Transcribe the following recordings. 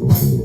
주의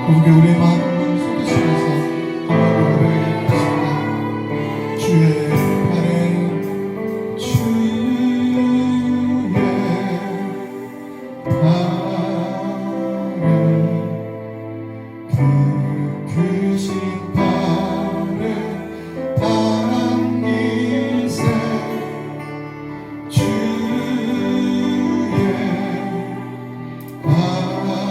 함께 우리의 마음을 쏟으시면서 한번 고백하겠습니다. 주의 팔에 주의 팔에 그 크신 팔에 당기세 주의 팔에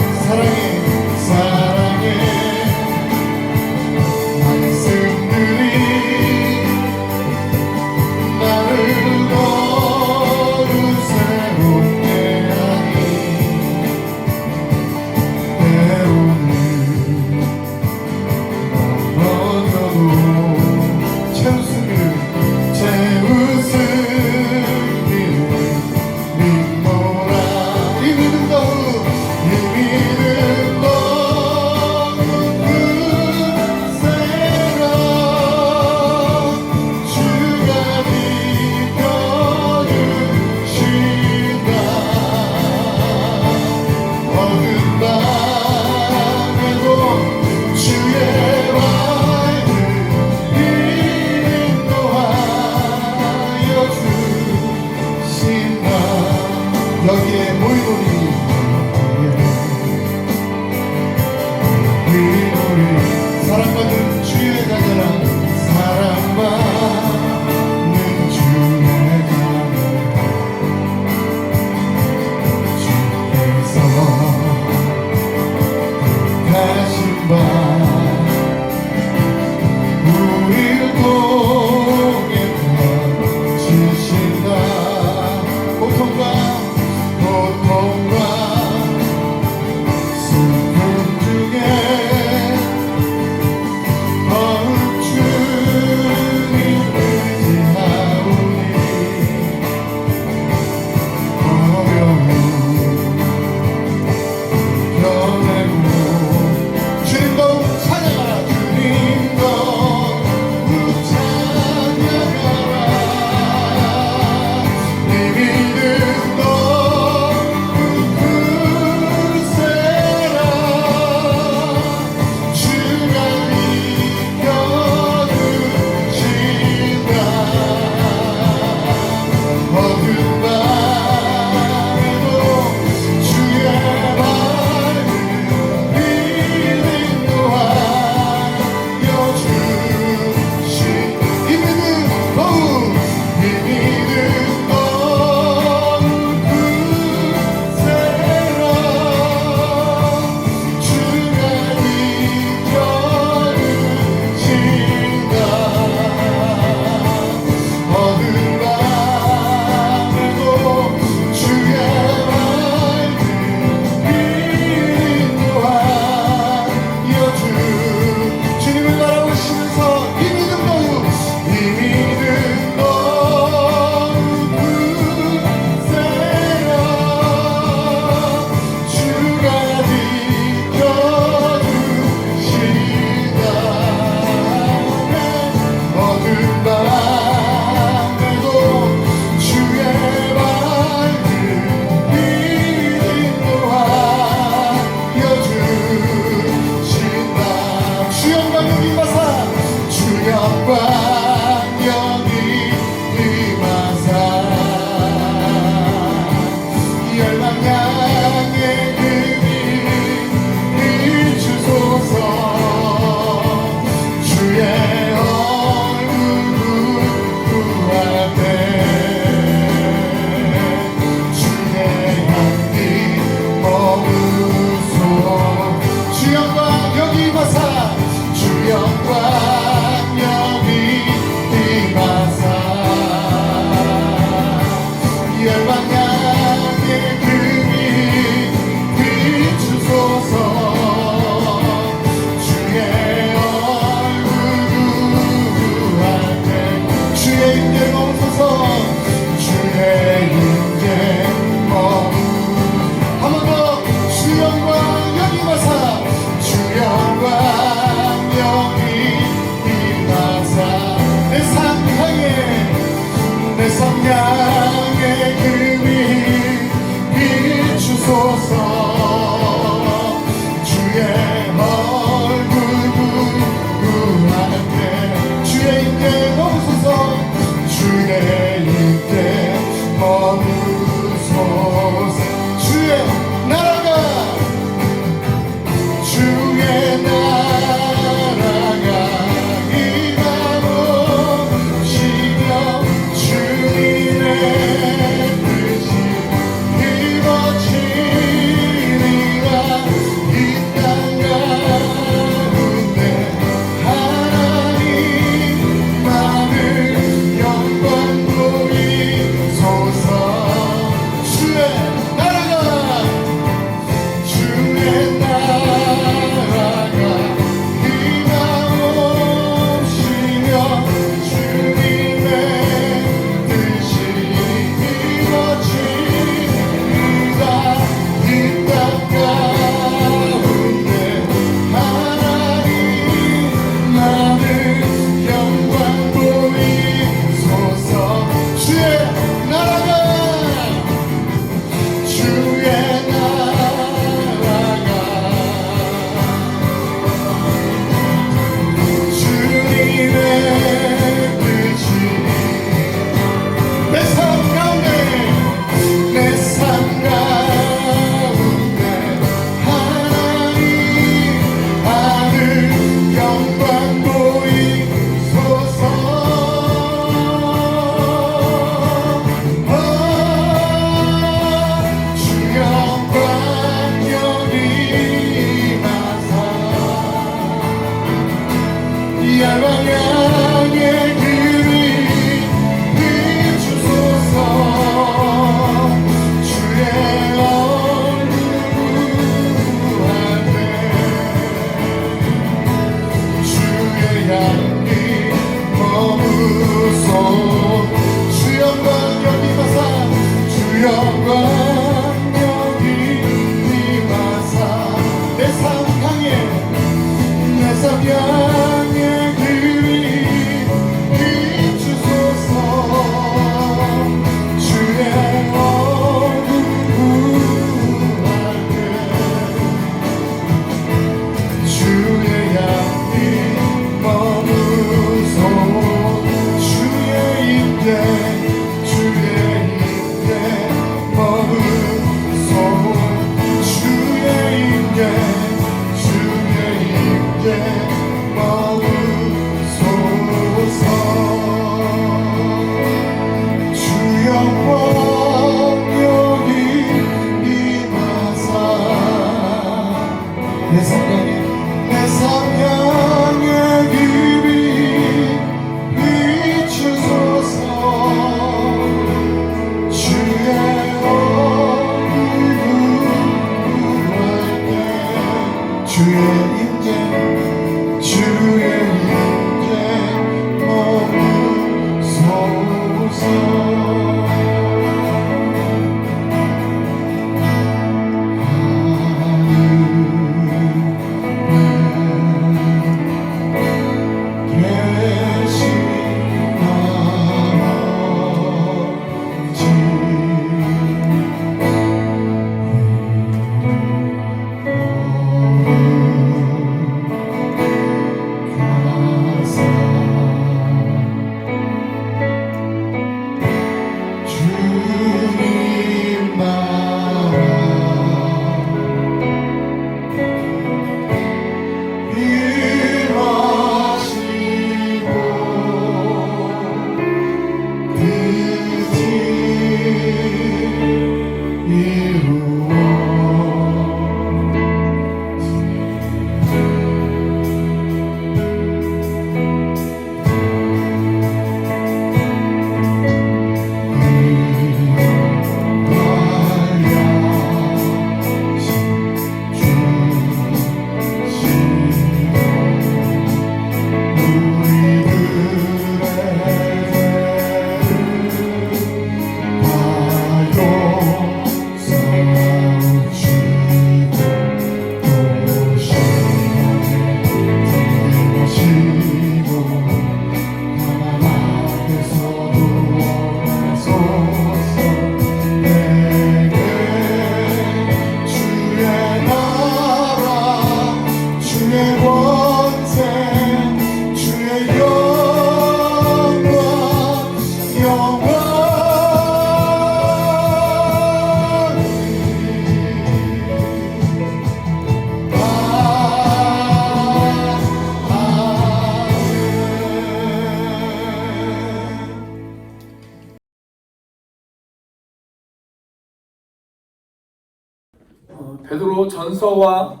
베드로 전서와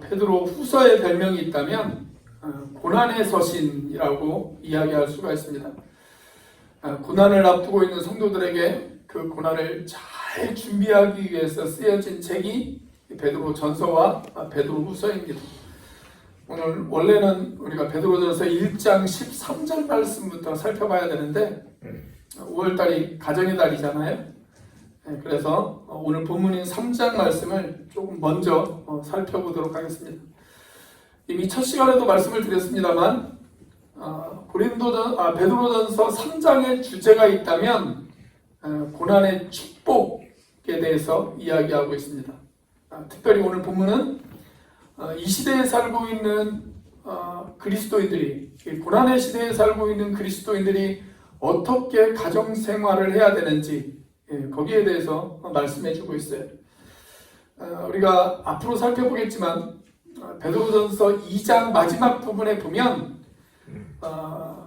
베드로 후서의 별명이 있다면 고난의 서신이라고 이야기할 수가 있습니다. 고난을 앞두고 있는 성도들에게 그 고난을 잘 준비하기 위해서 쓰여진 책이 베드로 전서와 베드로 후서입니다. 오늘 원래는 우리가 베드로전서 1장 13절 말씀부터 살펴봐야 되는데 5월달이 가정의 달이잖아요. 그래서 오늘 본문인 3장 말씀을 조금 먼저 살펴보도록 하겠습니다. 이미 첫 시간에도 말씀을 드렸습니다만 베드로전서 3장의 주제가 있다면 고난의 축복에 대해서 이야기하고 있습니다. 특별히 오늘 본문은 이 시대에 살고 있는 그리스도인들이, 고난의 시대에 살고 있는 그리스도인들이 어떻게 가정생활을 해야 되는지 거기에 대해서 말씀해 주고 있어요. 우리가 앞으로 살펴보겠지만 베드로전서 2장 마지막 부분에 보면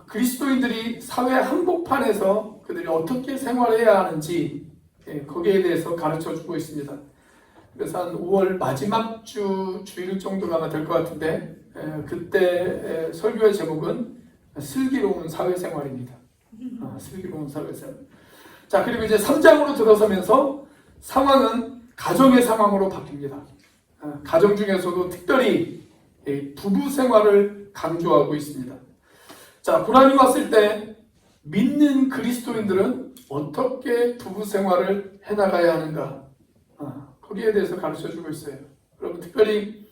그리스도인들이 사회 한복판에서 그들이 어떻게 생활해야 하는지 거기에 대해서 가르쳐 주고 있습니다. 그래서 한 5월 마지막 주일 정도가 아마 될 것 같은데 그때 설교의 제목은 슬기로운 사회생활입니다. 슬기로운 사회생활. 자, 그리고 이제 3장으로 들어서면서 상황은 가정의 상황으로 바뀝니다. 가정 중에서도 특별히 부부 생활을 강조하고 있습니다. 자, 고난이 왔을 때 믿는 그리스도인들은 어떻게 부부 생활을 해나가야 하는가? 거기에 대해서 가르쳐주고 있어요. 여러분, 특별히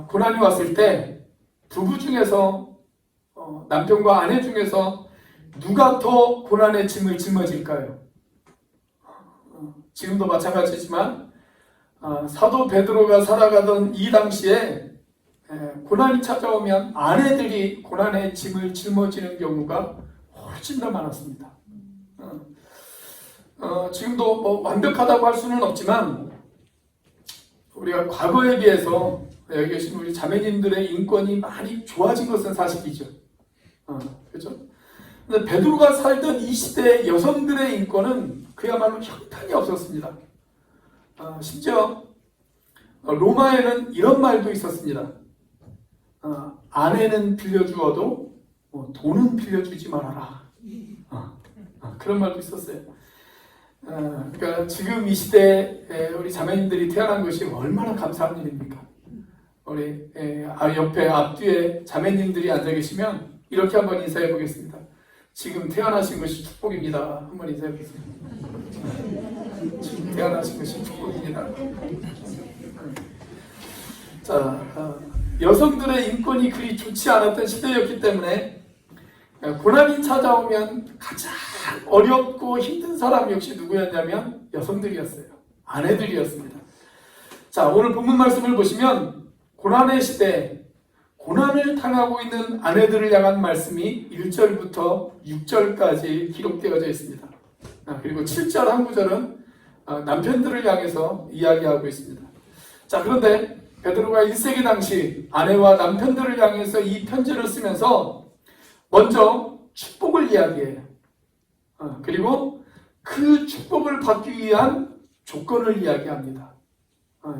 고난이 왔을 때 부부 중에서 남편과 아내 중에서 누가 더 고난의 짐을 짊어질까요? 지금도 마찬가지지만 사도 베드로가 살아가던 이 당시에 고난이 찾아오면 아내들이 고난의 짐을 짊어지는 경우가 훨씬 더 많았습니다. 지금도 뭐 완벽하다고 할 수는 없지만 우리가 과거에 비해서 여기 계신 우리 자매님들의 인권이 많이 좋아진 것은 사실이죠. 그렇죠? 근데 베드로가 살던 이 시대의 여성들의 인권은 그야말로 형편이 없었습니다. 심지어 로마에는 이런 말도 있었습니다. 아내는 빌려주어도 돈은 빌려주지 말아라. 그런 말도 있었어요. 그러니까 지금 이 시대에 우리 자매님들이 태어난 것이 얼마나 감사한 일입니까? 우리 옆에 앞뒤에 자매님들이 앉아 계시면 이렇게 한번 인사해 보겠습니다. 지금 태어나신 것이 축복입니다. 한번 인사해 보겠습니다. 지금 태어나신 것이 축복입니다. 자, 여성들의 인권이 그리 좋지 않았던 시대였기 때문에 고난이 찾아오면 가장 어렵고 힘든 사람 역시 누구였냐면 여성들이었어요. 아내들이었습니다. 자, 오늘 본문 말씀을 보시면 고난의 시대, 고난을 당하고 있는 아내들을 향한 말씀이 1절부터 6절까지 기록되어져 있습니다. 그리고 7절 한 구절은 남편들을 향해서 이야기하고 있습니다. 자, 그런데 베드로가 1세기 당시 아내와 남편들을 향해서 이 편지를 쓰면서 먼저 축복을 이야기해요. 그리고 그 축복을 받기 위한 조건을 이야기합니다.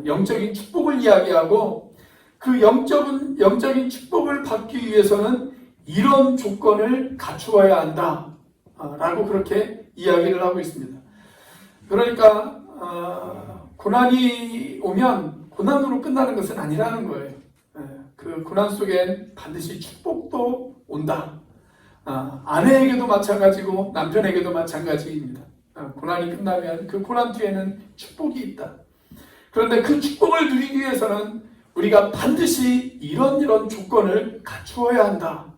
영적인 축복을 이야기하고 그 영적인 축복을 받기 위해서는 이런 조건을 갖추어야 한다 라고 그렇게 이야기를 하고 있습니다. 그러니까 고난이 오면 고난으로 끝나는 것은 아니라는 거예요. 그 고난 속엔 반드시 축복도 온다. 아내에게도 마찬가지고 남편에게도 마찬가지입니다. 고난이 끝나면 그 고난 뒤에는 축복이 있다. 그런데 그 축복을 누리기 위해서는 우리가 반드시 이런 조건을 갖추어야 한다.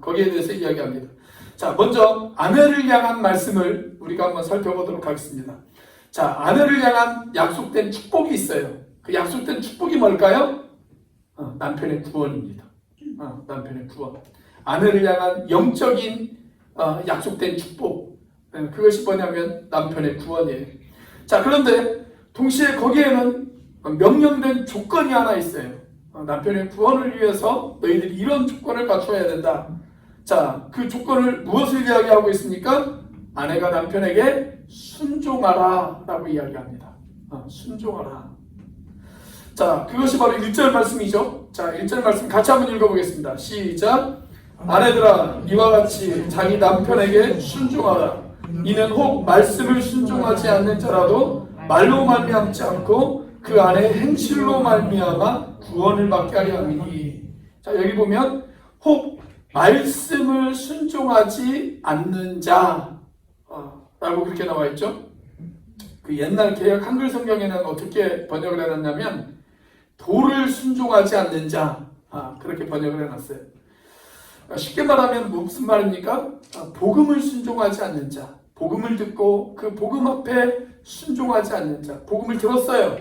거기에 대해서 이야기합니다. 자, 먼저 아내를 향한 말씀을 우리가 한번 살펴보도록 하겠습니다. 자, 아내를 향한 약속된 축복이 있어요. 그 약속된 축복이 뭘까요? 남편의 구원입니다. 남편의 구원. 아내를 향한 영적인 약속된 축복. 그것이 뭐냐면 남편의 구원이에요. 자, 그런데 동시에 거기에는 명령된 조건이 하나 있어요. 남편의 구원을 위해서 너희들이 이런 조건을 갖춰야 된다. 자, 그 조건을 무엇을 이야기하고 있습니까? 아내가 남편에게 순종하라 라고 이야기합니다. 순종하라. 자, 그것이 바로 1절 말씀이죠. 자, 1절 말씀 같이 한번 읽어보겠습니다. 시작. 아내들아, 이와 같이 자기 남편에게 순종하라. 이는 혹 말씀을 순종하지 않는 자라도 말로 말미암지 않고 그 안에 행실로 말미암아 구원을 받게 하려 함이니. 자, 여기 보면 혹 말씀을 순종하지 않는 자 라고 그렇게 나와 있죠. 그 옛날 개역 한글 성경에는 어떻게 번역을 해놨냐면 도를 순종하지 않는 자, 그렇게 번역을 해놨어요. 쉽게 말하면 무슨 말입니까? 복음을 순종하지 않는 자, 복음을 듣고 그 복음 앞에 순종하지 않는 자, 복음을 들었어요.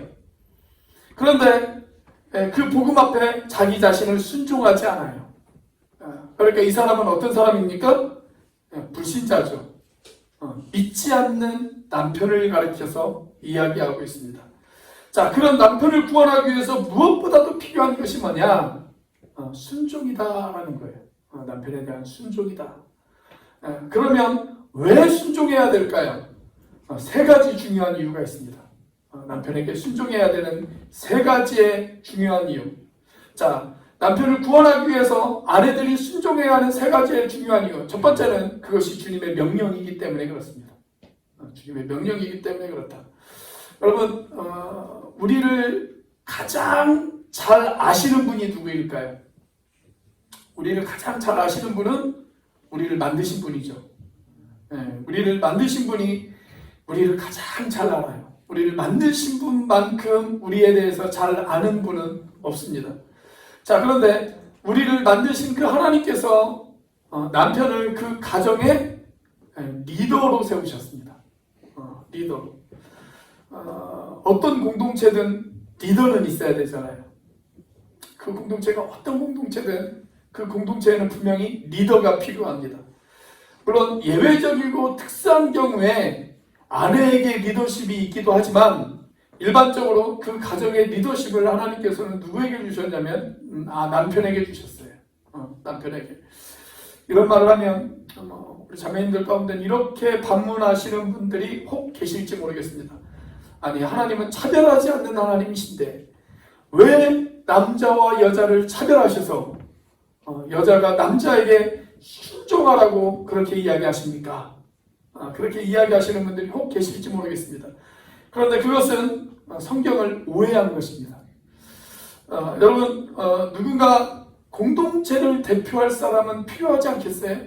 그런데 그 복음 앞에 자기 자신을 순종하지 않아요. 그러니까 이 사람은 어떤 사람입니까? 불신자죠. 믿지 않는 남편을 가리켜서 이야기하고 있습니다. 자, 그런 남편을 구원하기 위해서 무엇보다도 필요한 것이 뭐냐? 순종이다라는 거예요. 남편에 대한 순종이다. 그러면 왜 순종해야 될까요? 세 가지 중요한 이유가 있습니다. 남편에게 순종해야 되는 세 가지의 중요한 이유. 자, 남편을 구원하기 위해서 아내들이 순종해야 하는 세 가지의 중요한 이유. 첫 번째는 그것이 주님의 명령이기 때문에 그렇습니다. 주님의 명령이기 때문에 그렇다. 여러분, 우리를 가장 잘 아시는 분이 누구일까요? 우리를 가장 잘 아시는 분은 우리를 만드신 분이죠. 우리를 만드신 분이 우리를 가장 잘 알아요. 우리를 만드신 분만큼 우리에 대해서 잘 아는 분은 없습니다. 자, 그런데 우리를 만드신 그 하나님께서 남편을 그 가정의 리더로 세우셨습니다. 리더로. 어떤 공동체든 리더는 있어야 되잖아요. 그 공동체가 어떤 공동체든 그 공동체에는 분명히 리더가 필요합니다. 물론 예외적이고 특수한 경우에 아내에게 리더십이 있기도 하지만 일반적으로 그 가정의 리더십을 하나님께서는 누구에게 주셨냐면 남편에게 주셨어요. 남편에게. 이런 말을 하면 우리 자매님들 가운데 이렇게 반문하시는 분들이 혹 계실지 모르겠습니다. 아니, 하나님은 차별하지 않는 하나님이신데 왜 남자와 여자를 차별하셔서 여자가 남자에게 순종하라고 그렇게 이야기하십니까? 그렇게 이야기하시는 분들이 혹 계실지 모르겠습니다. 그런데 그것은 성경을 오해한 것입니다. 여러분, 누군가 공동체를 대표할 사람은 필요하지 않겠어요?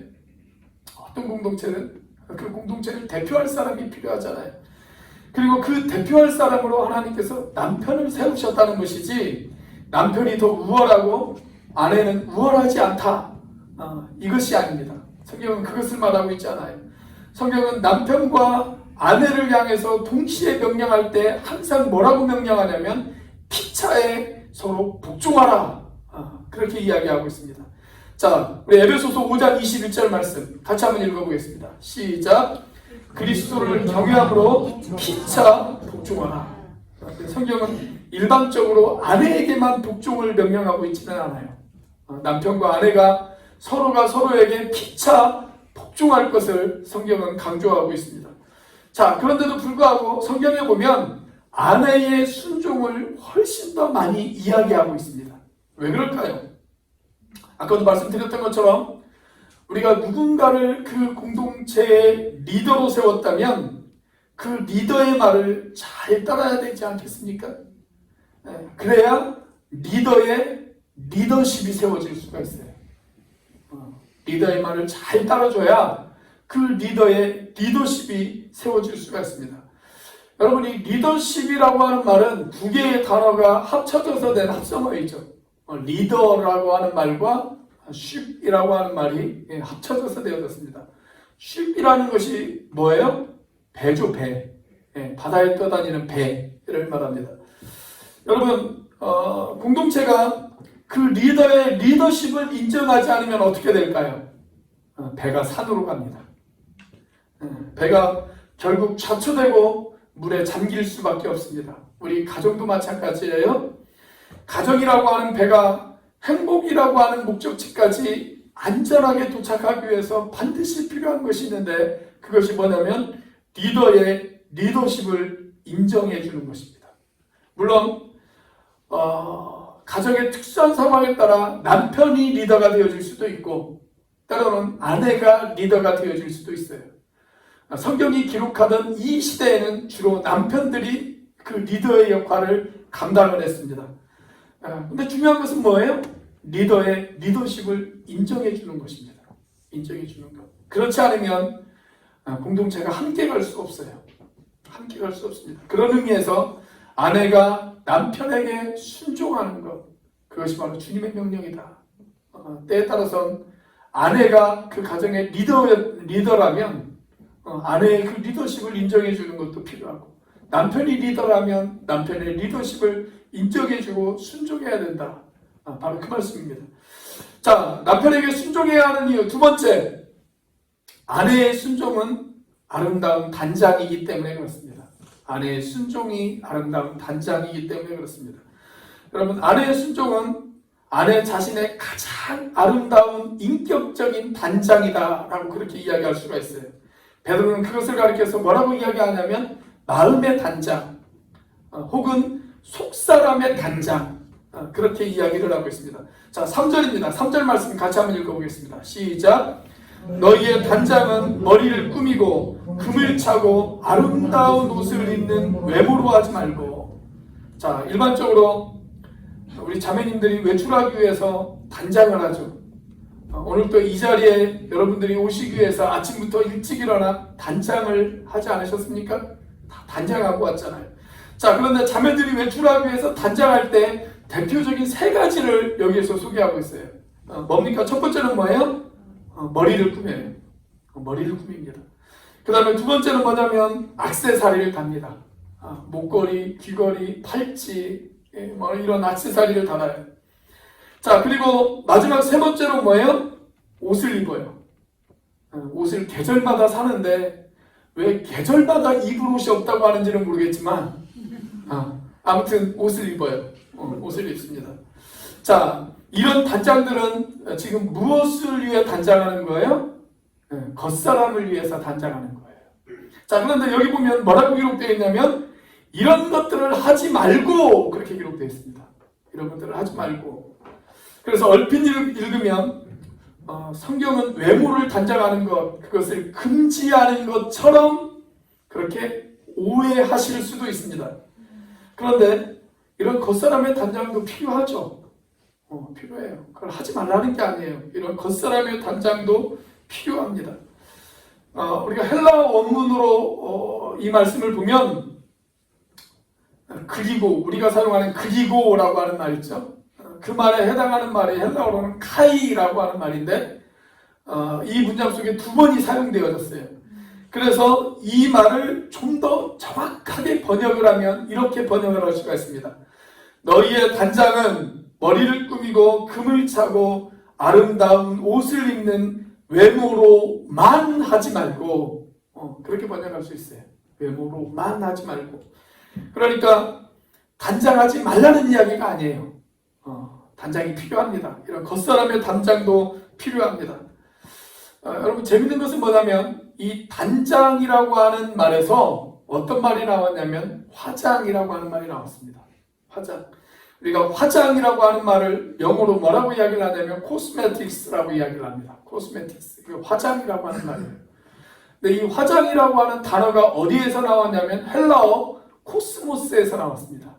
어떤 공동체는 그 공동체를 대표할 사람이 필요하잖아요. 그리고 그 대표할 사람으로 하나님께서 남편을 세우셨다는 것이지 남편이 더 우월하고 아내는 우월하지 않다. 이것이 아닙니다. 성경은 그것을 말하고 있지 않아요. 성경은 남편과 아내를 향해서 동시에 명령할 때 항상 뭐라고 명령하냐면 피차에 서로 복종하라. 그렇게 이야기하고 있습니다. 자, 우리 에베소서 5장 21절 말씀 같이 한번 읽어보겠습니다. 시작. 그리스도를 경외함으로 피차 복종하라. 성경은 일반적으로 아내에게만 복종을 명령하고 있지는 않아요. 남편과 아내가 서로가 서로에게 피차 복종할 것을 성경은 강조하고 있습니다. 자, 그런데도 불구하고 성경에 보면 아내의 순종을 훨씬 더 많이 이야기하고 있습니다. 왜 그럴까요? 아까도 말씀드렸던 것처럼 우리가 누군가를 그 공동체의 리더로 세웠다면 그 리더의 말을 잘 따라야 되지 않겠습니까? 그래야 리더의 리더십이 세워질 수가 있어요. 리더의 말을 잘 따라줘야 그 리더의 리더십이 세워질 수가 있습니다. 여러분, 이 리더십이라고 하는 말은 두 개의 단어가 합쳐져서 된 합성어이죠. 리더라고 하는 말과 쉽이라고 하는 말이 합쳐져서 되어졌습니다. 쉽이라는 것이 뭐예요? 배죠, 배. 바다에 떠다니는 배를 말합니다. 여러분, 공동체가 그 리더의 리더십을 인정하지 않으면 어떻게 될까요? 배가 산으로 갑니다. 배가 결국 좌초되고 물에 잠길 수밖에 없습니다. 우리 가정도 마찬가지예요. 가정이라고 하는 배가 행복이라고 하는 목적지까지 안전하게 도착하기 위해서 반드시 필요한 것이 있는데 그것이 뭐냐면 리더의 리더십을 인정해 주는 것입니다. 물론 가정의 특수한 상황에 따라 남편이 리더가 되어질 수도 있고 때로는 아내가 리더가 되어질 수도 있어요. 성경이 기록하던 이 시대에는 주로 남편들이 그 리더의 역할을 감당을 했습니다. 근데 중요한 것은 뭐예요? 리더의 리더십을 인정해 주는 것입니다. 인정해 주는 것. 그렇지 않으면 공동체가 함께 갈 수가 없어요. 함께 갈 수 없습니다. 그런 의미에서 아내가 남편에게 순종하는 것, 그것이 바로 주님의 명령이다. 때에 따라서는 아내가 그 가정의 리더라면 아내의 그 리더십을 인정해 주는 것도 필요하고, 남편이 리더라면 남편의 리더십을 인정해주고 순종해야 된다. 바로 그 말씀입니다. 자, 남편에게 순종해야 하는 이유 두 번째, 아내의 순종은 아름다운 단장이기 때문에 그렇습니다. 아내의 순종이 아름다운 단장이기 때문에 그렇습니다. 여러분, 아내의 순종은 아내 자신의 가장 아름다운 인격적인 단장이다라고 그렇게 이야기할 수가 있어요. 베드로는 그것을 가리켜서 뭐라고 이야기하냐면 마음의 단장, 혹은 속사람의 단장, 그렇게 이야기를 하고 있습니다. 자, 3절입니다. 3절 말씀 같이 한번 읽어보겠습니다. 시작. 너희의 단장은 머리를 꾸미고 금을 차고 아름다운 옷을 입는 외모로 하지 말고. 자, 일반적으로 우리 자매님들이 외출하기 위해서 단장을 하죠. 오늘 또 이 자리에 여러분들이 오시기 위해서 아침부터 일찍 일어나 단장을 하지 않으셨습니까? 다 단장하고 왔잖아요. 자, 그런데 자매들이 외출하기 위해서 단장할 때 대표적인 세 가지를 여기에서 소개하고 있어요. 뭡니까? 첫 번째는 뭐예요? 머리를 꾸며요. 머리를 꾸밉니다. 그 다음에 두 번째는 뭐냐면 액세서리를 답니다. 목걸이, 귀걸이, 팔찌, 뭐 이런 액세서리를 달아요. 자, 그리고 마지막 세 번째로 뭐예요? 옷을 입어요. 옷을 계절마다 사는데 왜 계절마다 입을 옷이 없다고 하는지는 모르겠지만 아무튼 옷을 입어요. 옷을 입습니다. 자, 이런 단장들은 지금 무엇을 위해 단장하는 거예요? 겉사람을 위해서 단장하는 거예요. 자, 그런데 여기 보면 뭐라고 기록되어 있냐면 이런 것들을 하지 말고 그렇게 기록되어 있습니다. 이런 것들을 하지 말고. 그래서 얼핏 읽으면 성경은 외모를 단장하는 것, 그것을 금지하는 것처럼 그렇게 오해하실 수도 있습니다. 그런데 이런 겉사람의 단장도 필요하죠. 필요해요. 그걸 하지 말라는 게 아니에요. 이런 겉사람의 단장도 필요합니다. 우리가 헬라어 원문으로 이 말씀을 보면 그리고, 우리가 사용하는 그리고라고 하는 말 있죠. 그 말에 해당하는 말이 헬라어로는 카이라고 하는 말인데 이 문장 속에 두 번이 사용되어졌어요. 그래서 이 말을 좀 더 정확하게 번역을 하면 이렇게 번역을 할 수가 있습니다. 너희의 단장은 머리를 꾸미고 금을 차고 아름다운 옷을 입는 외모로만 하지 말고, 그렇게 번역할 수 있어요. 외모로만 하지 말고. 그러니까 단장하지 말라는 이야기가 아니에요. 단장이 필요합니다. 이런 겉사람의 단장도 필요합니다. 여러분, 재밌는 것은 뭐냐면 이 단장이라고 하는 말에서 어떤 말이 나왔냐면 화장이라고 하는 말이 나왔습니다. 화장. 우리가 화장이라고 하는 말을 영어로 뭐라고 이야기를 하냐면 cosmetics라고 이야기를 합니다. cosmetics. 이게 화장이라고 하는 말이에요. 근데 이 화장이라고 하는 단어가 어디에서 나왔냐면 헬라어 코스모스에서 나왔습니다.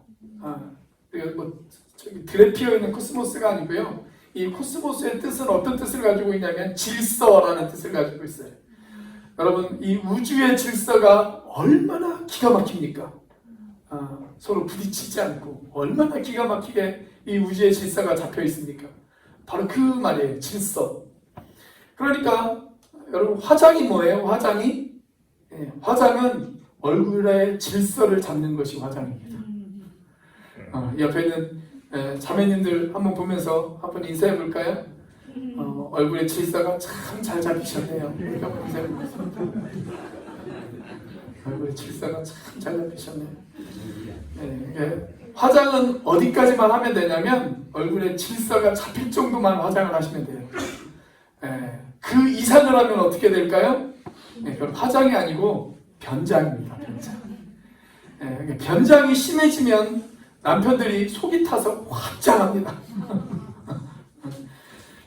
저기 들에 피어 있는 코스모스가 아니고요. 이 코스모스의 뜻은 어떤 뜻을 가지고 있냐면 질서라는 뜻을 가지고 있어요. 여러분, 이 우주의 질서가 얼마나 기가 막힙니까? 서로 부딪히지 않고 얼마나 기가 막히게 이 우주의 질서가 잡혀 있습니까? 바로 그 말이에요. 질서. 그러니까 여러분, 화장이 뭐예요? 화장이? 화장은 얼굴의 질서를 잡는 것이 화장입니다. 옆에 있는 자매님들 한번 보면서 한번 인사해 볼까요? 얼굴의 질서가 참 잘 잡히셨네요. 한번 인사해 보겠습니다. 얼굴의 질서가 참 잘 잡히셨네요. 화장은 어디까지만 하면 되냐면 얼굴의 질서가 잡힐 정도만 화장을 하시면 돼요. 그 이상을 하면 어떻게 될까요? 그건 화장이 아니고 변장입니다. 변장. 변장이 심해지면 남편들이 속이 타서 화장합니다.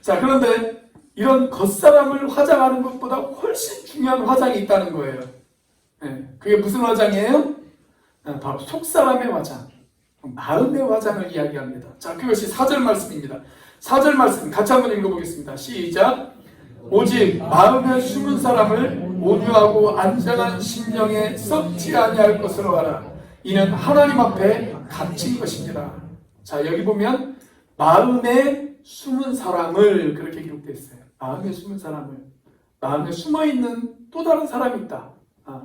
자, 그런데 이런 겉사람을 화장하는 것보다 훨씬 중요한 화장이 있다는 거예요. 그게 무슨 화장이에요? 바로 속사람의 화장, 마음의 화장을 이야기합니다. 자, 그것이 4절 말씀입니다. 4절 말씀 같이 한번 읽어보겠습니다. 시작. 오직 마음에 숨은 사람을 온유하고 안전한 심령에 썩지 아니할 것으로 하라. 이는 하나님 앞에 갇힌 것입니다. 자, 여기 보면 마음에 숨은 사람을 그렇게 기록되어 있어요. 마음에 숨은 사람을, 마음에 숨어있는 또 다른 사람이 있다.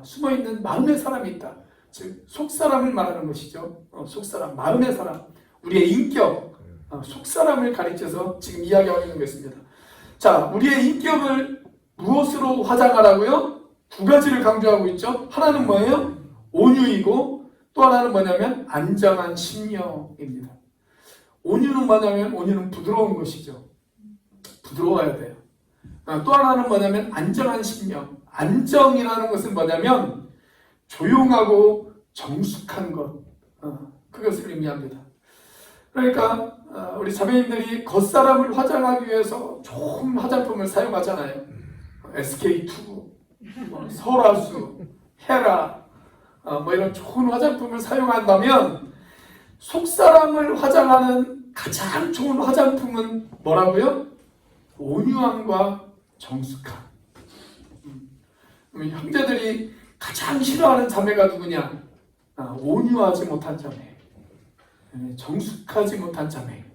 숨어있는 마음의 사람이 있다. 즉 속사람을 말하는 것이죠. 속사람, 마음의 사람, 우리의 인격, 속사람을 가리켜서 지금 이야기하고 있는 것입니다. 자, 우리의 인격을 무엇으로 화장하라고요? 두 가지를 강조하고 있죠. 하나는 뭐예요? 온유이고 또 하나는 뭐냐면 안정한 심령입니다. 온유는 뭐냐면 온유는 부드러운 것이죠. 부드러워야 돼요. 또 하나는 뭐냐면 안정한 심령. 안정이라는 것은 뭐냐면 조용하고 정숙한 것, 그것을 의미합니다. 그러니까 우리 자매님들이 겉사람을 화장하기 위해서 좋은 화장품을 사용하잖아요. SK2, 설화수, 헤라, 뭐 이런 좋은 화장품을 사용한다면 속사람을 화장하는 가장 좋은 화장품은 뭐라고요? 온유함과 정숙함. 형제들이 가장 싫어하는 자매가 누구냐? 온유하지 못한 자매, 정숙하지 못한 자매.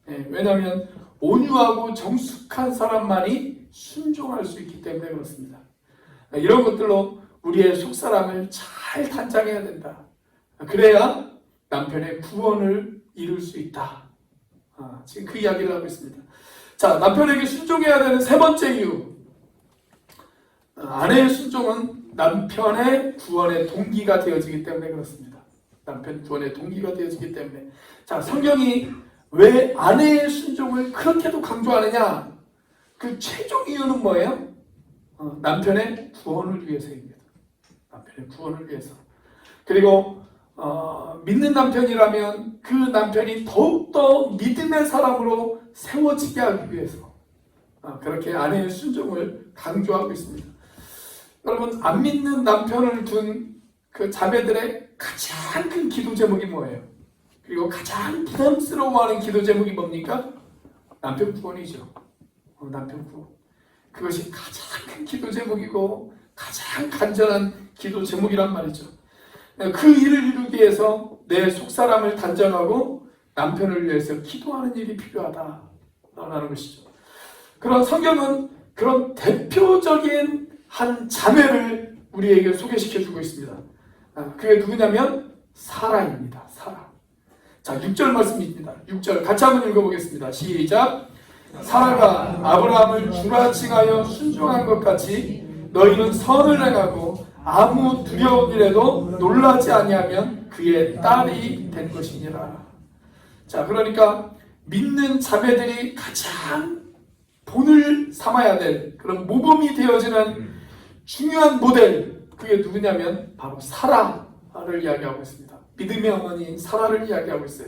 왜냐하면 온유하고 정숙한 사람만이 순종할 수 있기 때문에 그렇습니다. 이런 것들로 우리의 속사람을 잘 단장해야 된다. 그래야 남편의 구원을 이룰 수 있다. 지금 그 이야기를 하고 있습니다. 자, 남편에게 순종해야 되는 세 번째 이유. 아내의 순종은 남편의 구원의 동기가 되어지기 때문에 그렇습니다. 남편 구원의 동기가 되어지기 때문에. 자, 성경이 왜 아내의 순종을 그렇게도 강조하느냐? 그 최종 이유는 뭐예요? 남편의 구원을 위해서입니다. 남편의 구원을 위해서. 그리고 믿는 남편이라면 그 남편이 더욱더 믿음의 사람으로 세워지게 하기 위해서 그렇게 아내의 순종을 강조하고 있습니다. 여러분, 안 믿는 남편을 둔 그 자매들의 가장 큰 기도 제목이 뭐예요? 그리고 가장 부담스러워하는 기도 제목이 뭡니까? 남편 구원이죠. 남편 구원. 그것이 가장 큰 기도 제목이고 가장 간절한 기도 제목이란 말이죠. 그 일을 이루기 위해서 내 속사람을 단정하고 남편을 위해서 기도하는 일이 필요하다라는 것이죠. 그런 성경은 그런 대표적인 한 자매를 우리에게 소개시켜주고 있습니다. 그게 누구냐면 사라입니다. 사라. 자, 6절 말씀입니다. 6절 같이 한번 읽어보겠습니다. 시작. 사라가 아브라함을 주라 칭하여 순종한 것 같이 너희는 선을 행하고 아무 두려운 일에도 놀라지 아니하면 그의 딸이 된 것이니라. 자, 그러니까 믿는 자매들이 가장 본을 삼아야 될 그런 모범이 되어지는 중요한 모델, 그게 누구냐면 바로 사라를 이야기하고 있습니다. 믿음의 어머니 사라를 이야기하고 있어요.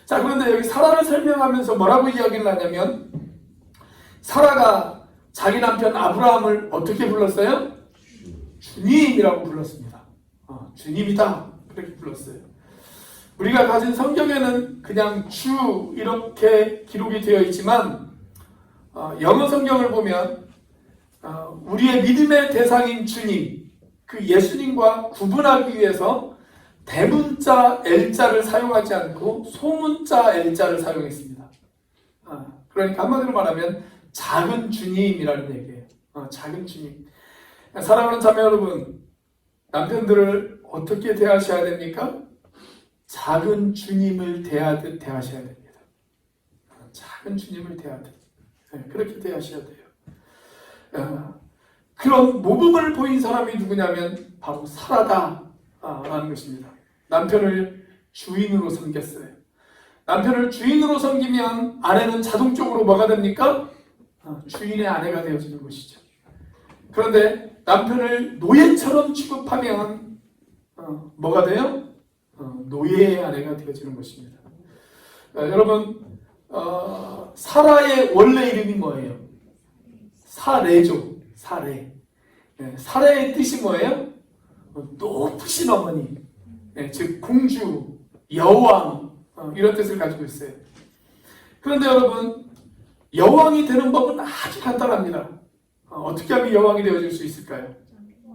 자, 그런데 여기 사라를 설명하면서 뭐라고 이야기를 하냐면 사라가 자기 남편 아브라함을 어떻게 불렀어요? 주님이라고 불렀습니다. 주님이다 그렇게 불렀어요. 우리가 가진 성경에는 그냥 주 이렇게 기록이 되어 있지만 영어 성경을 보면 우리의 믿음의 대상인 주님, 그 예수님과 구분하기 위해서 대문자 L자를 사용하지 않고 소문자 L자를 사용했습니다. 그러니까 한마디로 말하면 작은 주님이라는 얘기예요. 작은 주님. 사랑하는 자매 여러분, 남편들을 어떻게 대하셔야 됩니까? 작은 주님을 대하듯 대하셔야 됩니다. 작은 주님을 대하듯. 그렇게 대하셔야 돼요. 그런 모범을 보인 사람이 누구냐면 바로 사라다라는 것입니다. 남편을 주인으로 섬겼어요. 남편을 주인으로 섬기면 아내는 자동적으로 뭐가 됩니까? 주인의 아내가 되어지는 것이죠. 그런데 남편을 노예처럼 취급하면 뭐가 돼요? 노예의 아내가 되어지는 것입니다. 여러분, 사라의 원래 이름이 뭐예요? 사레죠. 사레. 사레의 뜻이 뭐예요? 높으신 어머니, 즉 공주, 여왕, 이런 뜻을 가지고 있어요. 그런데 여러분, 여왕이 되는 법은 아주 간단합니다. 어떻게 하면 여왕이 되어질 수 있을까요?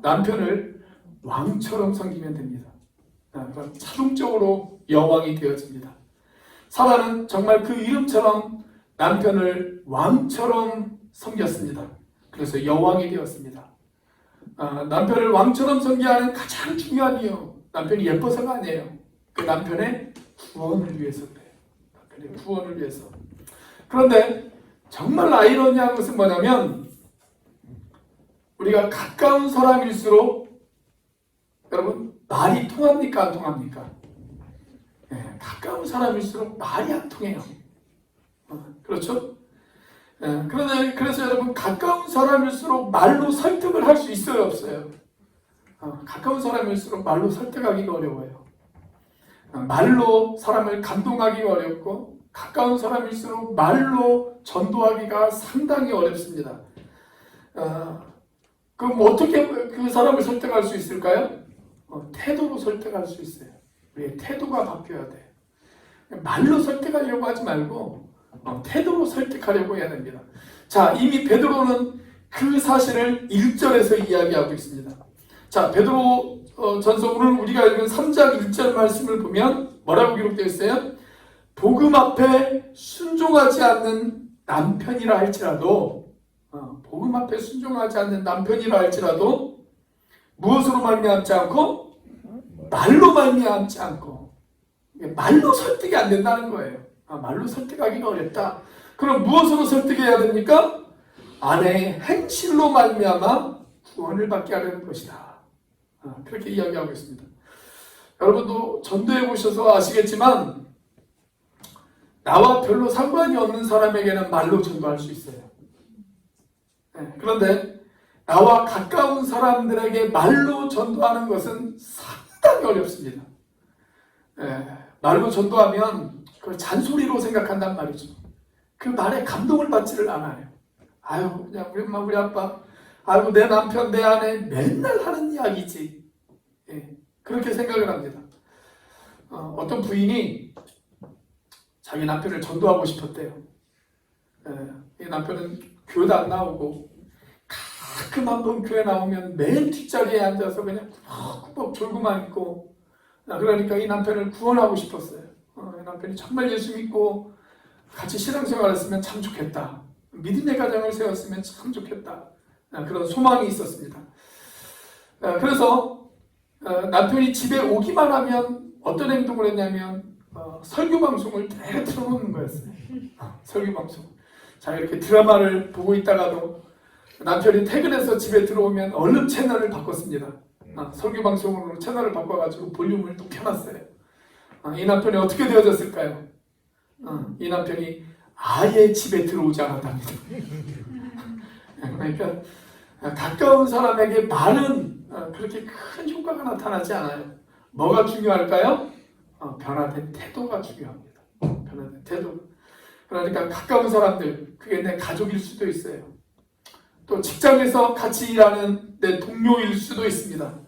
남편을 왕처럼 섬기면 됩니다. 그럼 자동적으로 여왕이 되어집니다. 사라는 정말 그 이름처럼 남편을 왕처럼 섬겼습니다. 그래서 여왕이 되었습니다. 남편을 왕처럼 섬겨야 하는 가장 중요한 이유, 남편이 예뻐서가 아니에요. 그 남편의 구원을 위해서 그래요. 남편의 구원을 위해서. 그런데 정말 아이러니한 것은 뭐냐면, 우리가 가까운 사람일수록 여러분 말이 통합니까 안 통합니까? 가까운 사람일수록 말이 안 통해요. 그렇죠? 그래서 여러분 가까운 사람일수록 말로 설득을 할 수 있어요, 없어요? 가까운 사람일수록 말로 설득하기가 어려워요. 말로 사람을 감동하기가 어렵고, 가까운 사람일수록 말로 전도하기가 상당히 어렵습니다. 그럼 어떻게 그 사람을 설득할 수 있을까요? 태도로 설득할 수 있어요. 우리의 태도가 바뀌어야 돼요. 말로 설득하려고 하지 말고 태도로 설득하려고 해야 됩니다. 자, 이미 베드로는 그 사실을 1절에서 이야기하고 있습니다. 자, 베드로 전서 오늘 우리가 읽은 3장 1절 말씀을 보면 뭐라고 기록되어 있어요? 복음 앞에 순종하지 않는 남편이라 할지라도, 복음 앞에 순종하지 않는 남편이라 할지라도 무엇으로 말미암지 않고? 말로 말미암지 않고. 말로 설득이 안 된다는 거예요. 말로 설득하기가 어렵다. 그럼 무엇으로 설득해야 됩니까? 아내의 행실로 말미암아 구원을 받게 하려는 것이다. 그렇게 이야기하고 있습니다. 여러분도 전도해 보셔서 아시겠지만, 나와 별로 상관이 없는 사람에게는 말로 전도할 수 있어요. 그런데 나와 가까운 사람들에게 말로 전도하는 것은 상당히 어렵습니다. 말로 전도하면 그걸 잔소리로 생각한단 말이죠. 그 말에 감동을 받지를 않아요. 아유, 그냥 우리 엄마, 우리 아빠, 아이고 내 남편, 내 아내 맨날 하는 이야기지. 그렇게 생각을 합니다. 어떤 부인이 자기 남편을 전도하고 싶었대요. 이 남편은 교회도 안 나오고, 가끔 한번 교회 나오면 맨 뒷자리에 앉아서 그냥 꾸벅꾸벅 졸고만 있고, 그러니까 이 남편을 구원하고 싶었어요. 이 남편이 정말 예수 믿고 같이 신앙생활을 했으면 참 좋겠다. 믿음의 가정을 세웠으면 참 좋겠다. 그런 소망이 있었습니다. 그래서 남편이 집에 오기만 하면 어떤 행동을 했냐면 설교 방송을 다 틀어놓는 거였어요. 설교 방송. 자, 이렇게 드라마를 보고 있다가도 남편이 퇴근해서 집에 들어오면 얼른 채널을 바꿨습니다. 설교 방송으로 채널을 바꿔가지고 볼륨을 높여놨어요. 이 남편이 어떻게 되어졌을까요? 이 남편이 아예 집에 들어오지 않았답니다. 그러니까 가까운 사람에게 말은 그렇게 큰 효과가 나타나지 않아요. 뭐가 중요할까요? 변화된 태도가 중요합니다. 변화된 태도. 그러니까 가까운 사람들, 그게 내 가족일 수도 있어요. 또 직장에서 같이 일하는 내 동료일 수도 있습니다.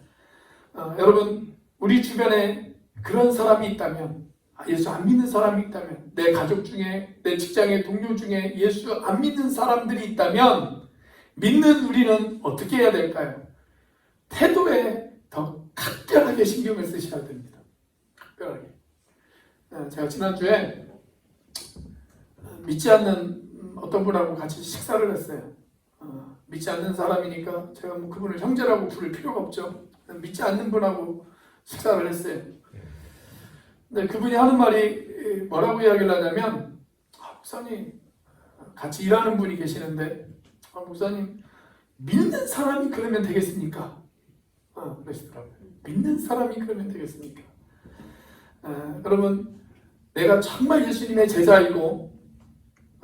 여러분, 우리 주변에 그런 사람이 있다면, 예수 안 믿는 사람이 있다면, 내 가족 중에, 내 직장의 동료 중에 예수 안 믿는 사람들이 있다면, 믿는 우리는 어떻게 해야 될까요? 태도에 더 각별하게 신경을 쓰셔야 됩니다. 각별하게. 제가 지난주에 믿지 않는 어떤 분하고 같이 식사를 했어요. 믿지 않는 사람이니까 제가 뭐 그분을 형제라고 부를 필요가 없죠. 믿지 않는 분하고 식사를 했어요. 근데 그분이 하는 말이 뭐라고 이야기를 하냐면, 목사님, 같이 일하는 분이 계시는데, 목사님, 믿는 사람이 그러면 되겠습니까? 그러시더라고요. 믿는 사람이 그러면 되겠습니까? 여러분, 내가 정말 예수님의 제자이고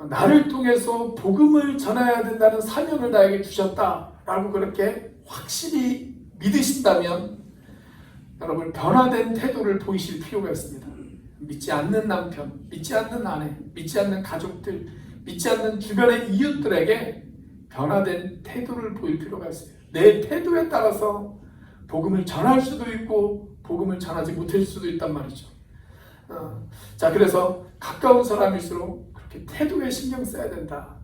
나를 통해서 복음을 전해야 된다는 사명을 나에게 주셨다라고 그렇게 확실히 믿으신다면 여러분 변화된 태도를 보이실 필요가 있습니다. 믿지 않는 남편, 믿지 않는 아내, 믿지 않는 가족들, 믿지 않는 주변의 이웃들에게 변화된 태도를 보일 필요가 있어요. 내 태도에 따라서 복음을 전할 수도 있고 복음을 전하지 못할 수도 있단 말이죠. 자, 그래서 가까운 사람일수록 그렇게 태도에 신경 써야 된다.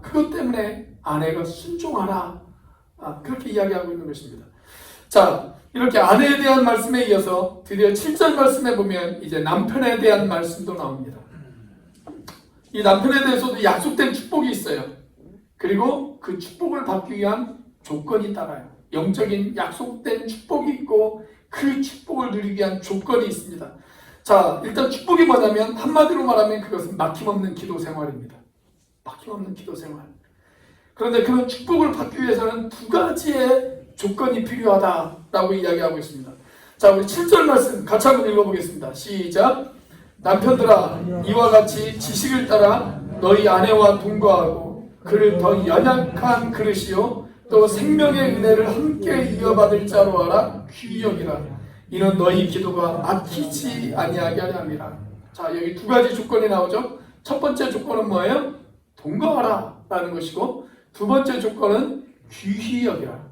그것 때문에 아내가 순종하라. 그렇게 이야기하고 있는 것입니다. 자, 이렇게 아내에 대한 말씀에 이어서 드디어 7절 말씀에 보면 이제 남편에 대한 말씀도 나옵니다. 이 남편에 대해서도 약속된 축복이 있어요. 그리고 그 축복을 받기 위한 조건이 따라요. 영적인 약속된 축복이 있고 그 축복을 누리기 위한 조건이 있습니다. 자, 일단 축복이 뭐냐면 한마디로 말하면 그것은 막힘없는 기도 생활입니다. 막힘없는 기도 생활. 그런데 그런 축복을 받기 위해서는 두 가지의 조건이 필요하다라고 이야기하고 있습니다. 자, 우리 7절 말씀 같이 한번 읽어보겠습니다. 시작. 남편들아, 이와 같이 지식을 따라 너희 아내와 동거하고 그를 더 연약한 그릇이요 또 생명의 은혜를 함께 이어받을 자로 하라. 귀히 여기라. 이는 너희 기도가 막히지 아니하게 하려 함이라. 자, 여기 두 가지 조건이 나오죠. 첫 번째 조건은 뭐예요? 동거하라 라는 것이고, 두 번째 조건은 귀히 여기라.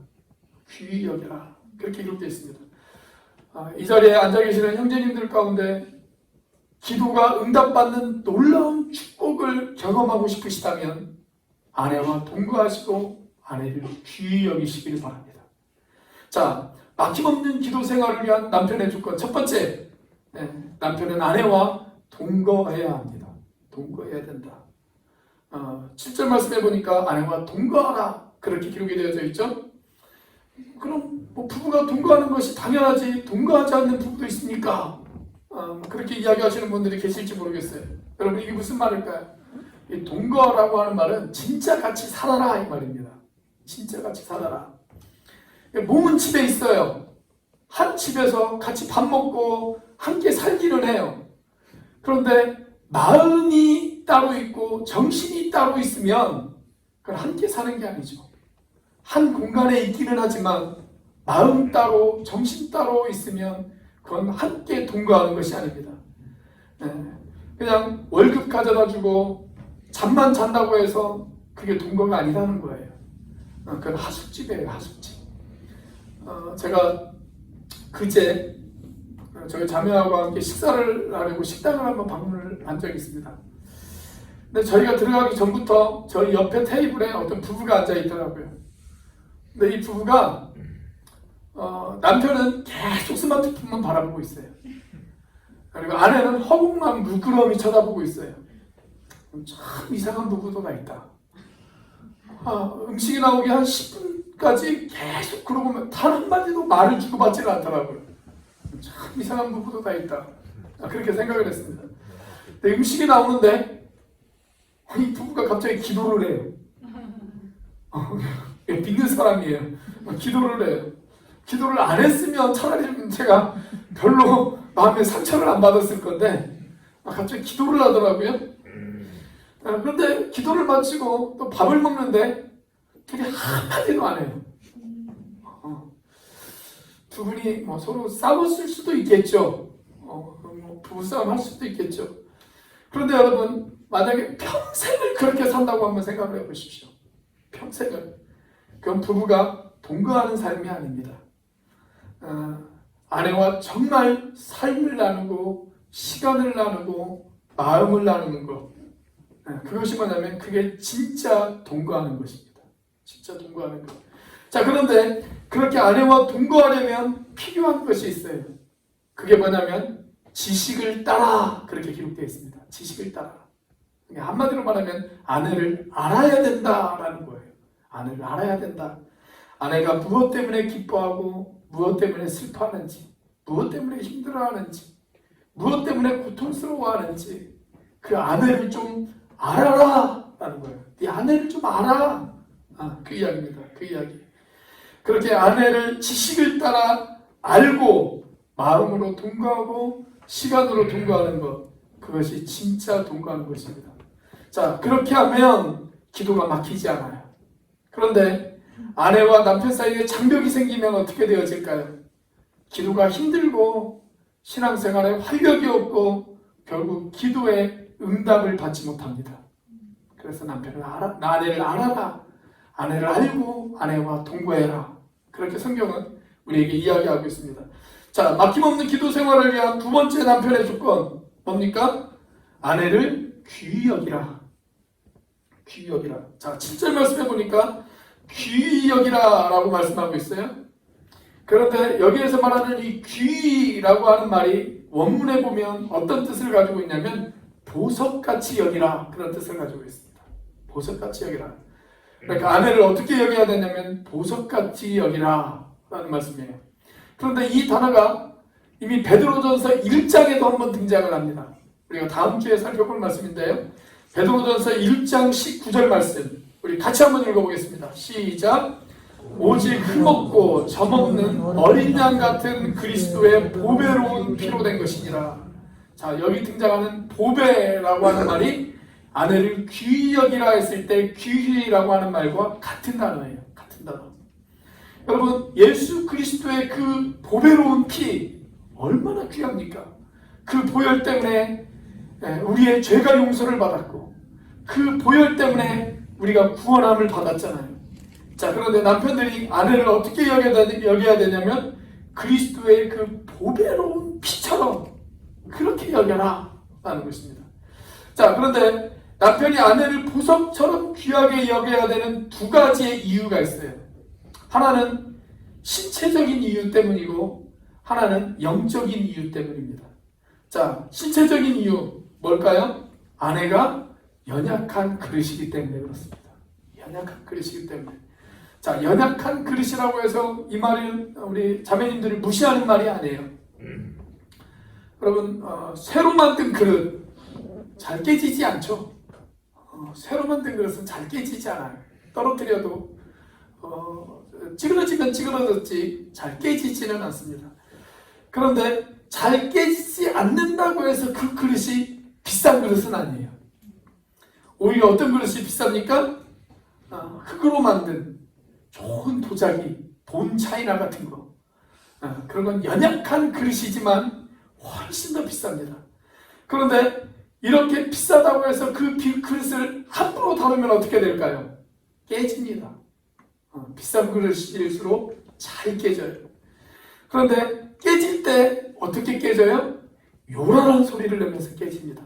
귀히 여기라. 그렇게 기록되어 있습니다. 이 자리에 앉아 계시는 형제님들 가운데 기도가 응답받는 놀라운 축복을 경험하고 싶으시다면 아내와 동거하시고 아내를 귀히 여기시기를 바랍니다. 자, 막힘없는 기도 생활을 위한 남편의 조건 첫 번째, 남편은 아내와 동거해야 합니다. 동거해야 된다. 7절 말씀해 보니까 아내와 동거하라 그렇게 기록이 되어져 있죠. 그럼 뭐 부부가 동거하는 것이 당연하지 동거하지 않는 부부도 있습니까? 그렇게 이야기하시는 분들이 계실지 모르겠어요. 여러분 이게 무슨 말일까요? 이 동거라고 하는 말은 진짜 같이 살아라 이 말입니다. 진짜 같이 살아라. 몸은 집에 있어요. 한 집에서 같이 밥 먹고 함께 살기는 해요. 그런데 마음이 따로 있고 정신이 따로 있으면 그건 함께 사는 게 아니죠. 한 공간에 있기는 하지만 마음 따로 정신 따로 있으면 그건 함께 동거하는 것이 아닙니다. 그냥 월급 가져다 주고 잠만 잔다고 해서 그게 동거가 아니라는 거예요. 그건 하숙집이에요. 하숙집. 제가 그제 저희 자매하고 함께 식사를 하려고 식당을 한번 방문을 한 적이 있습니다. 근데 저희가 들어가기 전부터 저희 옆에 테이블에 어떤 부부가 앉아 있더라고요. 근데 이 부부가 남편은 계속 스마트폰만 바라보고 있어요. 그리고 아내는 허공만 물끄러미 쳐다보고 있어요. 참 이상한 부부도 다 있다. 음식이 나오기 한 10분까지 계속 그러고 단 한마디도 말을 주고받지는 않더라고요. 참 이상한 부부도 다 있다. 그렇게 생각을 했습니다. 근데 음식이 나오는데 이 부부가 갑자기 기도를 해요. 믿는 사람이에요. 기도를 해요. 기도를 안 했으면 차라리 제가 별로 마음에 상처를 안 받았을 건데 갑자기 기도를 하더라고요. 그런데 기도를 마치고 또 밥을 먹는데 되게 한마디도 안 해요. 두 분이 뭐 서로 싸웠을 수도 있겠죠. 부부싸움 할 수도 있겠죠. 그런데 여러분 만약에 평생을 그렇게 산다고 한번 생각을 해보십시오. 평생을. 그건 부부가 동거하는 삶이 아닙니다. 아내와 정말 삶을 나누고 시간을 나누고 마음을 나누는 것, 그것이 뭐냐면 그게 진짜 동거하는 것입니다. 진짜 동거하는 것. 자, 그런데 그렇게 아내와 동거하려면 필요한 것이 있어요. 그게 뭐냐면 지식을 따라 그렇게 기록되어 있습니다. 지식을 따라. 한마디로 말하면 아내를 알아야 된다라는 거예요. 아내를 알아야 된다. 아내가 무엇 때문에 기뻐하고 무엇 때문에 슬퍼하는지, 무엇 때문에 힘들어하는지, 무엇 때문에 고통스러워하는지 그 아내를 좀 알아라 라는 거예요. 네 아내를 좀 알아. 그 이야기입니다. 그 이야기. 그렇게 아내를 지식을 따라 알고 마음으로 동거하고 시간으로 동거하는 것, 그것이 진짜 동거하는 것입니다. 자, 그렇게 하면 기도가 막히지 않아요. 그런데 아내와 남편 사이에 장벽이 생기면 어떻게 되어질까요? 기도가 힘들고 신앙생활에 활력이 없고 결국 기도에 응답을 받지 못합니다. 그래서 아내를 알아라. 아내를 알고 아내와 동거해라. 그렇게 성경은 우리에게 이야기하고 있습니다. 자, 막힘없는 기도 생활을 위한 두 번째 남편의 조건 뭡니까? 아내를 귀히 여기라. 귀히 여기라. 자, 7절 말씀해 보니까 귀히 여기라 라고 말씀하고 있어요. 그런데 여기에서 말하는 이 귀라고 하는 말이 원문에 보면 어떤 뜻을 가지고 있냐면 보석같이 여기라, 그런 뜻을 가지고 있습니다. 보석같이 여기라. 그러니까 아내를 어떻게 여겨야 되냐면 보석같이 여기라 라는 말씀이에요. 그런데 이 단어가 이미 베드로전서 1장에도 한번 등장을 합니다. 우리가 다음 주에 살펴볼 말씀인데요. 베드로전서 1장 19절 말씀 우리 같이 한번 읽어보겠습니다. 시작. 오직 흠없고 점없는 어린 양 같은 그리스도의 보배로운 피로 된 것이니라. 자, 여기 등장하는 보배라고 하는 말이 아내를 귀히 여기라 했을 때 귀히라고 하는 말과 같은 단어예요. 같은 단어. 여러분, 예수 그리스도의 그 보배로운 피 얼마나 귀합니까? 그 보혈 때문에 우리의 죄가 용서를 받았고 그 보혈 때문에 우리가 구원함을 받았잖아요. 자, 그런데 남편들이 아내를 어떻게 여겨야 되냐면 그리스도의 그 보배로운 피처럼 그렇게 여겨라 라는 것입니다. 자, 그런데 남편이 아내를 보석처럼 귀하게 여겨야 되는 두 가지의 이유가 있어요. 하나는 신체적인 이유 때문이고 하나는 영적인 이유 때문입니다. 자, 신체적인 이유 뭘까요? 아내가 연약한 그릇이기 때문에 그렇습니다. 연약한 그릇이기 때문에. 자, 연약한 그릇이라고 해서 이 말은 우리 자매님들을 무시하는 말이 아니에요. 여러분, 새로 만든 그릇 잘 깨지지 않죠? 새로 만든 그릇은 잘 깨지지 않아요. 떨어뜨려도 찌그러지면 찌그러졌지 잘 깨지지는 않습니다. 그런데 잘 깨지지 않는다고 해서 그 그릇이 비싼 그릇은 아니에요. 오히려 어떤 그릇이 비쌉니까? 흙으로 만든 좋은 도자기, 돈 차이나 같은 거. 그런 건 연약한 그릇이지만 훨씬 더 비쌉니다. 그런데 이렇게 비싸다고 해서 그 그릇을 함부로 다루면 어떻게 될까요? 깨집니다. 비싼 그릇일수록 잘 깨져요. 그런데 깨질 때 어떻게 깨져요? 요란한 소리를 내면서 깨집니다.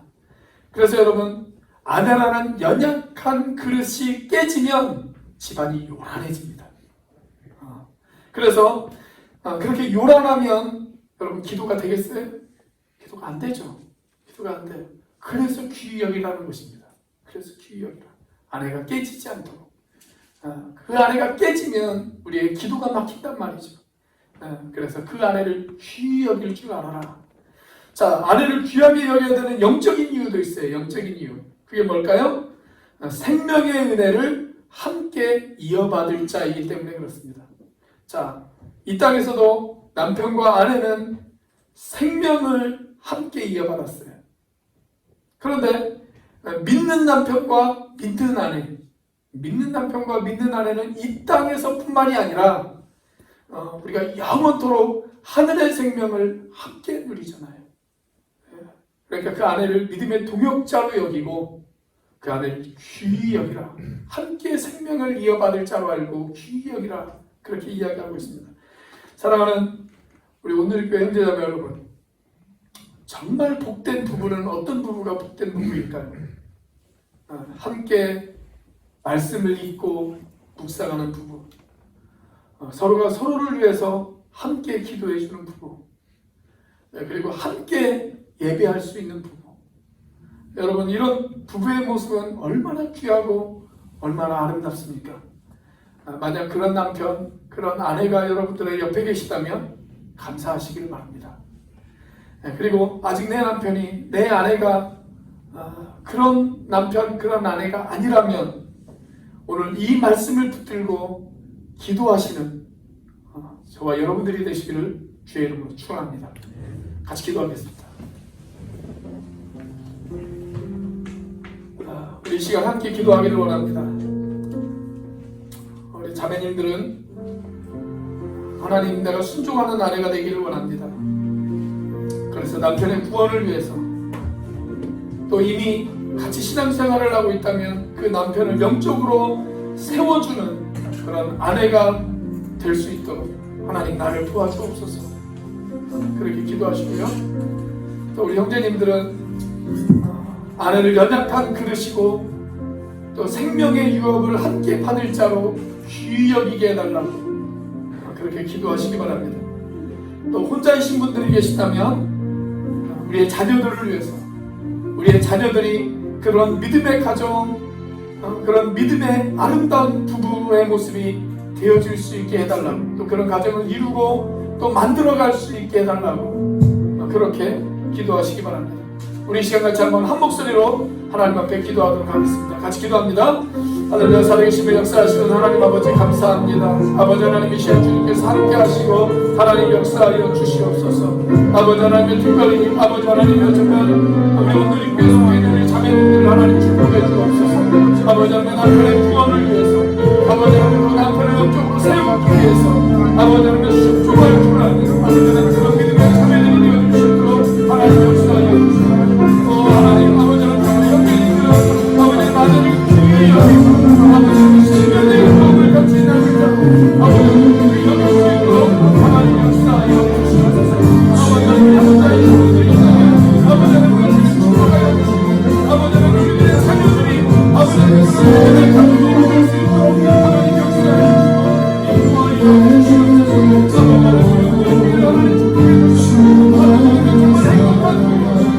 그래서 여러분, 아내라는 연약한 그릇이 깨지면 집안이 요란해집니다. 그래서 그렇게 요란하면 여러분 기도가 되겠어요? 기도가 안 되죠. 기도가 안 돼요. 그래서 귀히 여기라는 것입니다. 그래서 귀히 여기라. 아내가 깨지지 않도록. 그 아내가 깨지면 우리의 기도가 막힌단 말이죠. 그래서 그 아내를 귀히 여길 줄 알아라. 자, 아내를 귀하게 여겨야 되는 영적인 이유도 있어요. 영적인 이유. 그게 뭘까요? 생명의 은혜를 함께 이어받을 자이기 때문에 그렇습니다. 자, 이 땅에서도 남편과 아내는 생명을 함께 이어받았어요. 그런데 믿는 남편과 믿는 아내는 이 땅에서뿐만이 아니라 우리가 영원토록 하늘의 생명을 함께 누리잖아요. 그러니까 그 아내를 믿음의 동역자로 여기고 그 아내를 귀히 여기라. 함께 생명을 이어받을 자로 알고 귀히 여기라. 그렇게 이야기하고 있습니다. 사랑하는 우리 오늘교회 형제자매 여러분, 정말 복된 부부는 어떤 부부가 복된 부부일까요? 함께 말씀을 읽고 묵상하는 부부, 서로가 서로를 위해서 함께 기도해 주는 부부, 그리고 함께 예배할 수 있는 부부. 여러분, 이런 부부의 모습은 얼마나 귀하고 얼마나 아름답습니까? 만약 그런 남편, 그런 아내가 여러분들의 옆에 계시다면 감사하시길 바랍니다. 그리고 아직 내 남편이, 내 아내가 그런 남편, 그런 아내가 아니라면 오늘 이 말씀을 붙들고 기도하시는 저와 여러분들이 되시기를 주의 이름으로 축원합니다. 같이 기도하겠습니다. 우리 시간 함께 기도하기를 원합니다. 우리 자매님들은 하나님, 내가 순종하는 아내가 되기를 원합니다. 그래서 남편의 구원을 위해서, 또 이미 같이 신앙생활을 하고 있다면 그 남편을 영적으로 세워주는 그런 아내가 될 수 있도록 하나님, 나를 도와주옵소서. 그렇게 기도하시고요. 또 우리 형제님들은 아내를 연약한 그릇이고 또 생명의 유업을 함께 받을 자로 귀히 여기게 해달라고 그렇게 기도하시기 바랍니다. 또 혼자이신 분들이 계시다면 우리의 자녀들을 위해서, 우리의 자녀들이 그런 믿음의 가정, 그런 믿음의 아름다운 부부의 모습이 되어질 수 있게 해달라고, 또 그런 가정을 이루고 또 만들어갈 수 있게 해달라고 그렇게 기도하시기 바랍니다. 우리 시간 같이 한번 한 목소리로 하나님 앞에 기도하도록 하겠습니다. 같이 기도합니다. 할렐루야. 살아계시며 역사하시는 하나님 아버지, 감사합니다. 아버지 하나님, 이 시간 주님께서 함께 하시고 하나님 역사하여 주시옵소서. 아버지 하나님, 특별히 아버지 하나님, 정말 우리 오늘 이 속에 있는 우리 자매님들 하나님 축복해 주옵소서. 아버지 하나님, 남편의 구원을 위해서, 아버지 하나님, 남편을 영적으로 세우기 위해서, 아버지 하나님, 순종할 줄 아는 아버지 하나님, 그런 믿음의 자매들이 되어주시도록 하나님 역사하여 주시옵소서. 하나님, 아버지 하나님, 형제님들은 아버지 마저를 귀히 여기고 아버지 신령의 영광을 같이 나누자고 아버지 우리 여기시도록 하나님 역사하여 주시옵소서. 아버지 하나님, 역사의 친구들이 있다면 아버지 하나님, 같이 축복하여 주시고 아버지 하나님, 우리들의 자녀들이 아버지 하나님, 그런 가족으로 갈 수 있도록 하나님 역사하여 주시고 인도하여 주시옵소서. 하나님 축복해 주시고 하나님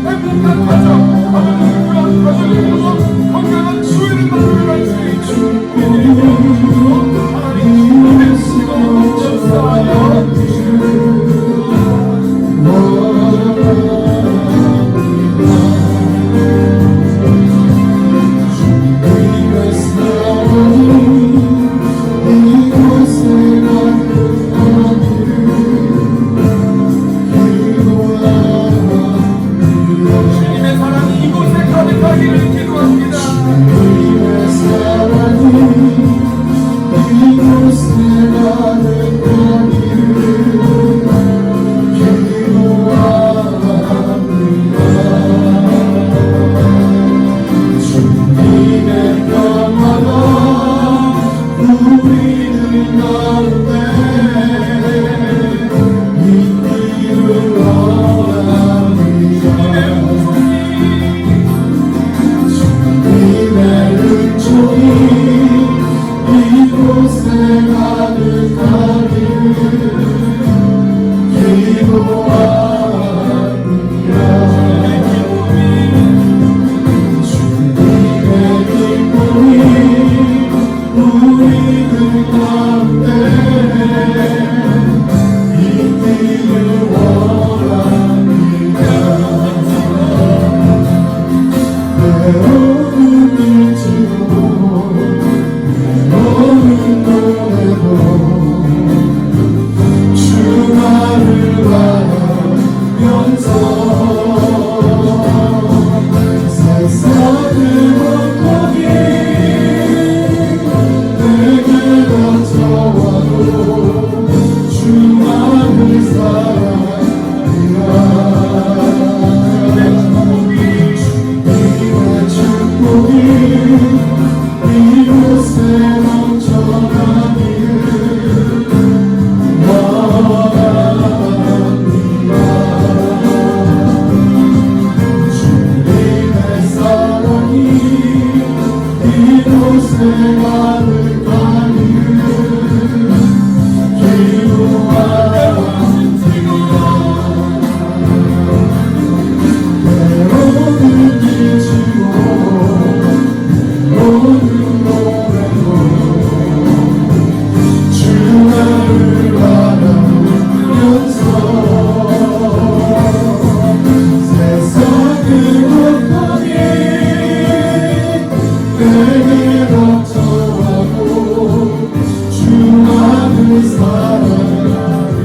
행복한 가정, 아버지 그런 가정이 이루어 건강한 주의를 만들어갈 수 있는 하나님 주님의 역사하여 주시옵소서. 주님의 사랑이 이곳에 가득하기를 기도합니다.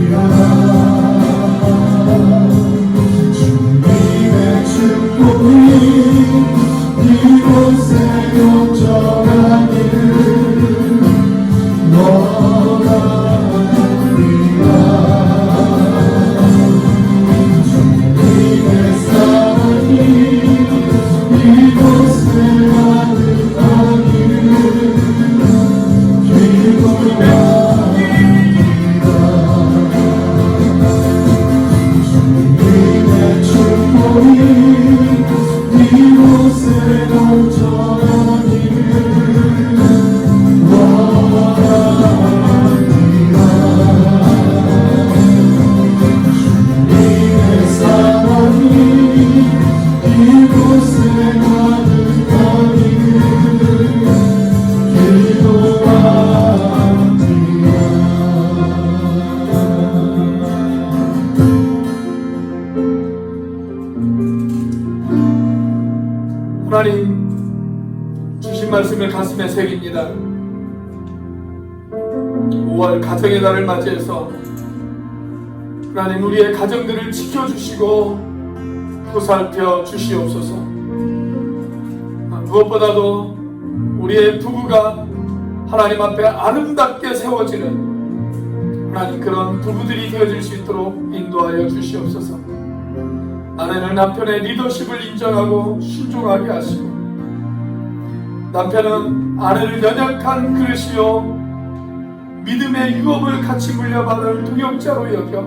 사랑하리라. 하나님 주신 말씀을 가슴에 새깁니다. 5월 가정의 달을 맞이해서 하나님 우리의 가정들을 지켜주시고 보살펴 주시옵소서. 무엇보다도 우리의 부부가 하나님 앞에 아름답게 세워지는 하나님 그런 부부들이 되어질 수 있도록 인도하여 주시옵소서. 아내는 남편의 리더십을 인정하고 순종하게 하시고, 남편은 아내를 연약한 그릇이요 믿음의 유업을 같이 물려받을 동역자로 여겨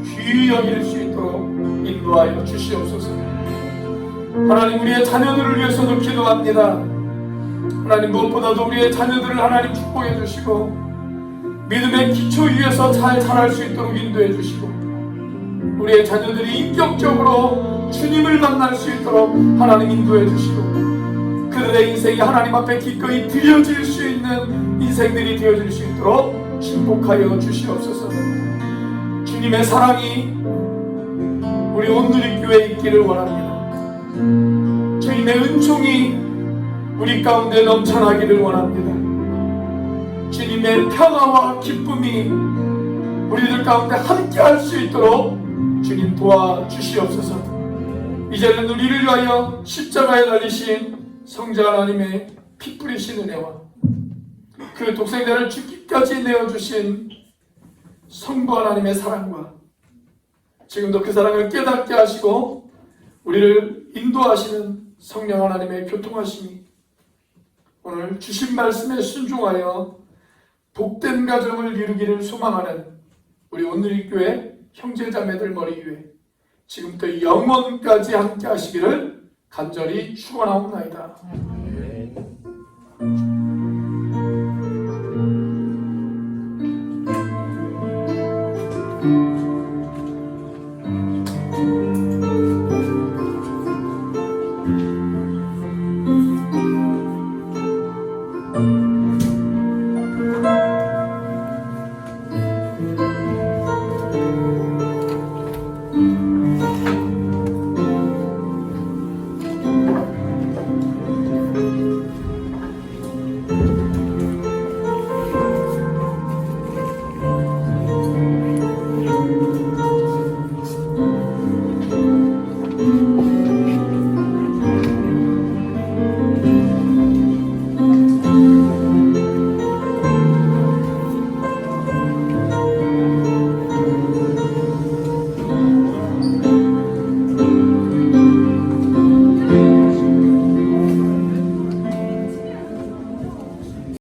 귀히 여길 수 있도록 인도하여 주시옵소서. 하나님 우리의 자녀들을 위해서도 기도합니다. 하나님 무엇보다도 우리의 자녀들을 하나님 축복해 주시고 믿음의 기초 위에서 잘 자랄 수 있도록 인도해 주시고, 우리의 자녀들이 인격적으로 주님을 만날 수 있도록 하나님 인도해 주시고, 그들의 인생이 하나님 앞에 기꺼이 드려질 수 있는 인생들이 되어질 수 있도록 축복하여 주시옵소서. 주님의 사랑이 우리 온누리교회에 있기를 원합니다. 주님의 은총이 우리 가운데 넘쳐나기를 원합니다. 주님의 평화와 기쁨이 우리들 가운데 함께 할 수 있도록 주님 도와주시옵소서. 이제는 우리를 위하여 십자가에 달리신 성자 하나님의 피 뿌리신 은혜와 그 독생자를 죽기까지 내어주신 성부 하나님의 사랑과 지금도 그 사랑을 깨닫게 하시고 우리를 인도하시는 성령 하나님의 교통하심이 오늘 주신 말씀에 순종하여 복된 가정을 이루기를 소망하는 우리 온누리교회 형제자매들 머리 위에 지금부터 영원까지 함께 하시기를 간절히 축원하옵나이다. 주